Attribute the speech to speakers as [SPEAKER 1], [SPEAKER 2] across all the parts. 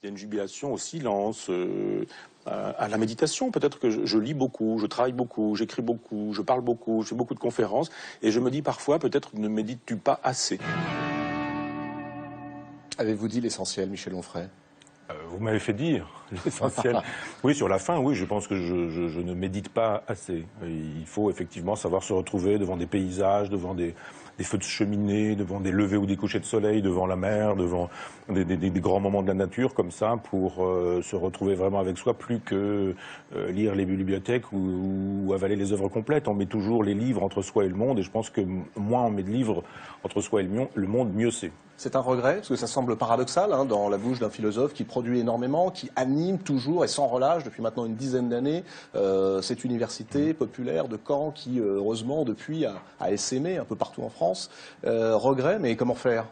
[SPEAKER 1] Il y a une jubilation au silence, à la méditation. Peut-être que je lis beaucoup, je travaille beaucoup, j'écris beaucoup, je parle beaucoup, je fais beaucoup de conférences. Et je me dis parfois, peut-être ne médites-tu pas assez?
[SPEAKER 2] Avez-vous dit l'essentiel, Michel Onfray?
[SPEAKER 1] Vous m'avez fait dire l'essentiel. Oui, sur la fin, oui, je pense que je ne médite pas assez. Il faut effectivement savoir se retrouver devant des paysages, devant des feux de cheminée, devant des levées ou des couchers de soleil, devant la mer, devant des grands moments de la nature comme ça, pour se retrouver vraiment avec soi, plus que lire les bibliothèques ou avaler les œuvres complètes. On met toujours les livres entre soi et le monde, et je pense que moins on met de livres entre soi et le monde, mieux c'est.
[SPEAKER 2] C'est un regret, parce que ça semble paradoxal hein, dans la bouche d'un philosophe qui produit énormément, qui anime toujours et sans relâche depuis maintenant une dizaine d'années cette université populaire de Caen qui, heureusement, depuis a essaimé un peu partout en France. Regret, mais comment faire?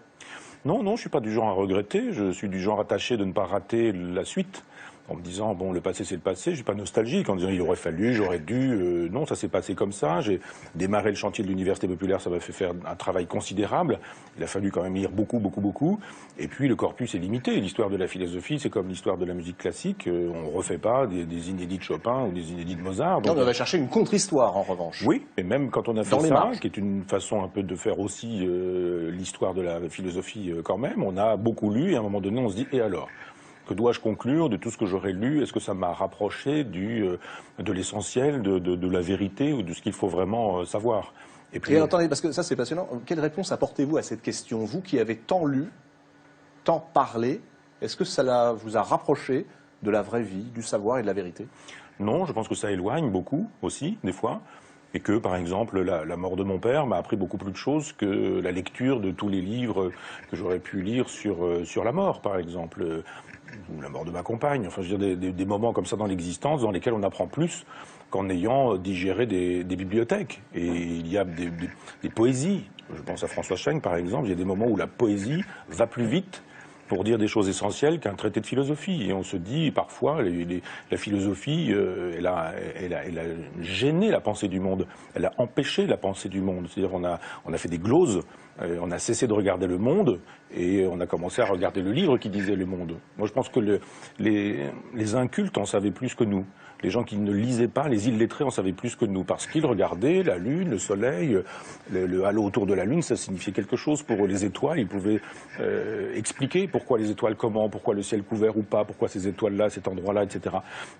[SPEAKER 1] Non, je ne suis pas du genre à regretter, je suis du genre attaché de ne pas rater la suite. En me disant, bon, le passé c'est le passé, je suis pas nostalgique, en disant il aurait fallu, j'aurais dû, non, ça s'est passé comme ça, j'ai démarré le chantier de l'université populaire, ça m'a fait faire un travail considérable, il a fallu quand même lire beaucoup, et puis le corpus est limité, l'histoire de la philosophie c'est comme l'histoire de la musique classique, on refait pas des inédits de Chopin ou des inédits de Mozart.
[SPEAKER 2] Donc, on va chercher une contre-histoire en revanche.
[SPEAKER 1] Oui, et même quand on a fait ça, qui est une façon un peu de faire aussi l'histoire de la philosophie quand même, on a beaucoup lu, et à un moment donné on se dit, et alors ? Que dois-je conclure de tout ce que j'aurais lu? Est-ce que ça m'a rapproché de l'essentiel, de la vérité ou de ce qu'il faut vraiment savoir?
[SPEAKER 2] Et puis, attendez, parce que ça c'est passionnant, quelle réponse apportez-vous à cette question? Vous qui avez tant lu, tant parlé, est-ce que ça vous a rapproché de la vraie vie, du savoir et de la vérité?
[SPEAKER 1] Non, je pense que ça éloigne beaucoup aussi, des fois. Et que, par exemple, la mort de mon père m'a appris beaucoup plus de choses que la lecture de tous les livres que j'aurais pu lire sur la mort, par exemple, ou la mort de ma compagne. Enfin, je veux dire, des moments comme ça dans l'existence dans lesquels on apprend plus qu'en ayant digéré des bibliothèques. Et il y a des poésies. Je pense à François Cheng, par exemple. Il y a des moments où la poésie va plus vite pour dire des choses essentielles qu'un traité de philosophie. Et on se dit, parfois, la philosophie, elle a gêné la pensée du monde. Elle a empêché la pensée du monde. C'est-à-dire, on a fait des gloses, on a cessé de regarder le monde, et on a commencé à regarder le livre qui disait le monde. Moi, je pense que les incultes en savaient plus que nous. Les gens qui ne lisaient pas, les illettrés en savaient plus que nous, parce qu'ils regardaient la lune, le soleil, le halo autour de la lune, ça signifiait quelque chose pour eux. Les étoiles, ils pouvaient expliquer pourquoi les étoiles, comment, pourquoi le ciel couvert ou pas, pourquoi ces étoiles-là, cet endroit-là, etc.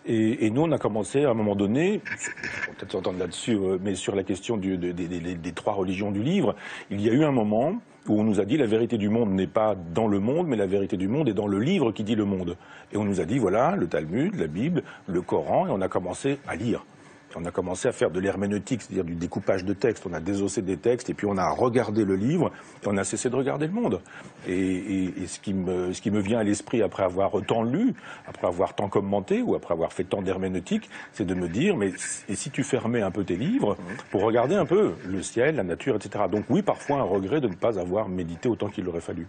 [SPEAKER 1] Et nous, on a commencé à un moment donné, on peut peut-être s'entendre là-dessus, mais sur la question des trois religions du livre, il y a eu un moment où on nous a dit la vérité du monde n'est pas dans le monde, mais la vérité du monde est dans le livre qui dit le monde. Et on nous a dit, voilà, le Talmud, la Bible, le Coran, et on a commencé à lire. On a commencé à faire de l'herméneutique, c'est-à-dire du découpage de textes. On a désossé des textes, et puis on a regardé le livre, et on a cessé de regarder le monde. Et ce qui me vient à l'esprit après avoir tant lu, après avoir tant commenté, ou après avoir fait tant d'herméneutique, c'est de me dire, mais et si tu fermais un peu tes livres pour regarder un peu le ciel, la nature, etc. Donc oui, parfois un regret de ne pas avoir médité autant qu'il aurait fallu.